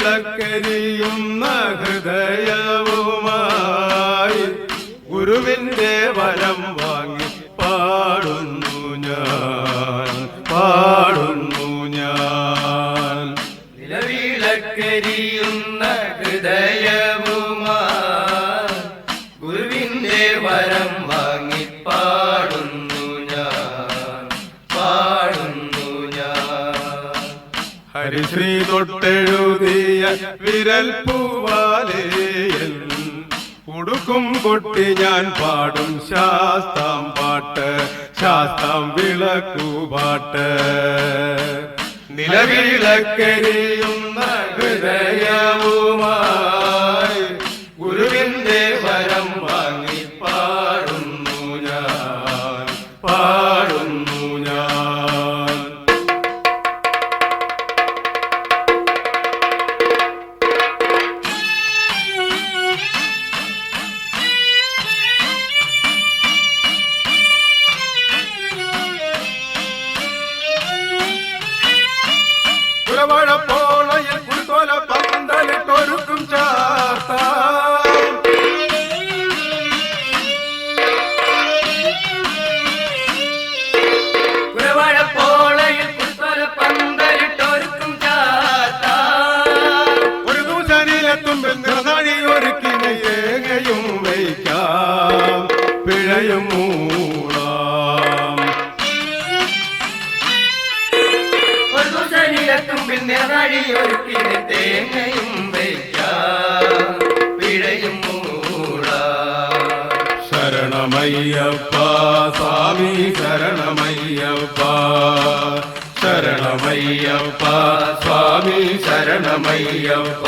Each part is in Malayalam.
നിലവിളക്കരിയുന്ന ഹൃദയവുമായി ഗുരുവിന്റെ വരം വാങ്ങി പാടുന്നു ഞാൻ നിലവിളക്കരിയുന്ന ഹൃദയവുമായി ഗുരുവിന്റെ വരം വാങ്ങി പാടുന്നു ഞാൻ ഹരിശ്രീ തൊട്ടെഴുതിയ വിരൽ പൂവാലേയൻ ഉടുക്കും കൊട്ടി ഞാൻ പാടും ശാസ്താം വിളക്കുപാട്ട് നിലവിളക്കരിയുന്ന ഹൃദയവുമായി ഗുരുവിന്റെ വരം വാങ്ങി പാടുന്നു ഞാൻ കുലവാഴപ്പോളയിൽ കുരുത്തോല പന്തലിട്ടൊരുക്കും ഒരു ദൂഷണിയിലെത്തുമ്പിൽ നിറനാഴി ഒരുക്കിനെ ഏകയും വയ്ക്കാം പിഴയും ിൽ തേങ്ങയും വയ്ക്കാം പിഴയും ശരണമയ്യപ്പ സ്വാമി ശരണമയ്യപ്പ സ്വാമി ശരണമയ്യപ്പ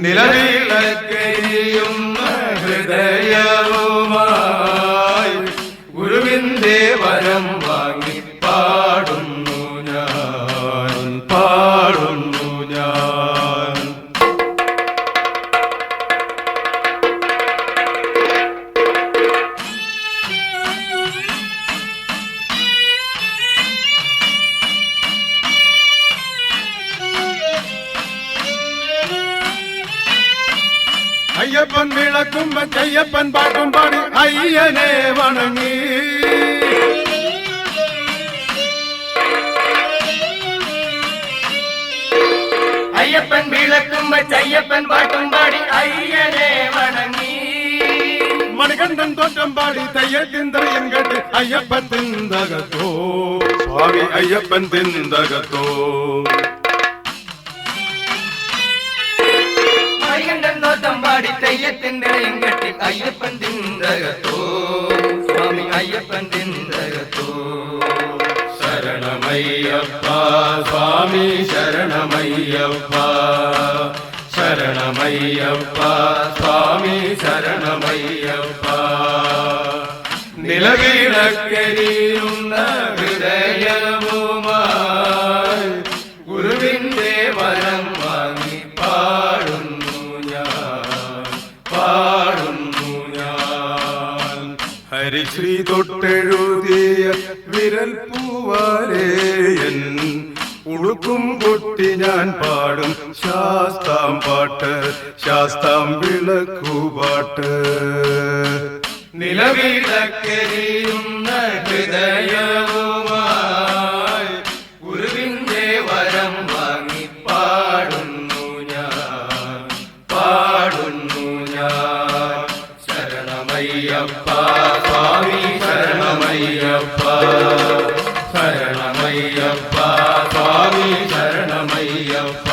നിലവിളക്കരിയുന്ന ഹൃദയവുമായി ഗുരുവിന്റെ വരം വാങ്ങി പാടുന്നു ഞാൻ അയ്യപ്പൻ വിളക്കുമ്പോ അയ്യപ്പൻ പാട്ടും പാടി അയ്യനെ വണങ്ങി അയ്യപ്പൻ വിളക്കുമ്പോ അയ്യപ്പൻ പാട്ടും പാടി അയ്യനെ വണങ്ങി മണികണ്ഠൻ തോറ്റം പാടി തെയ്യത്തിൻ തെയ്യം കേട്ട് അയ്യപ്പൻ തിന്തകത്തോ സ്വാമി അയ്യപ്പൻ തിന്തകത്തോ മണികണ്ഠൻ തോറ്റം പാടി തെയ്യത്തിൻ തെയ്യം കേട്ട് അയ്യപ്പൻ തിന്തകത്തോ സ്വാമി അയ്യപ്പൻ തിന്തകത്തോ ശരണമയ്യപ്പ സ്വാമി ശരണമയ്യപ്പ സ്വാമി ശരണമയ്യപ്പ നിലവിളക്കരിയുന്ന ഹൃദയവുമായി ഗുരുവിന്റെ വരം വാങ്ങി പാടുന്നു ഞാൻ ഹരിശ്രീ തൊട്ടെഴുതിയ വിരൽ പൂവാലേയൻ ഉടുക്കും കൊട്ടി ഞാൻ പാടും ശാസ്താം വിളക്കുപാട്ട് നിലവിളക്കരിയുന്ന ഹൃദയവുമായി ഗുരുവിന്റെ വരം വാങ്ങി പാടുന്നു ഞാൻ ശരണമയ്യപ്പ സ്വാമി ശരണമയ്യപ്പ സ്വാമി ശരണമയ്യപ്പ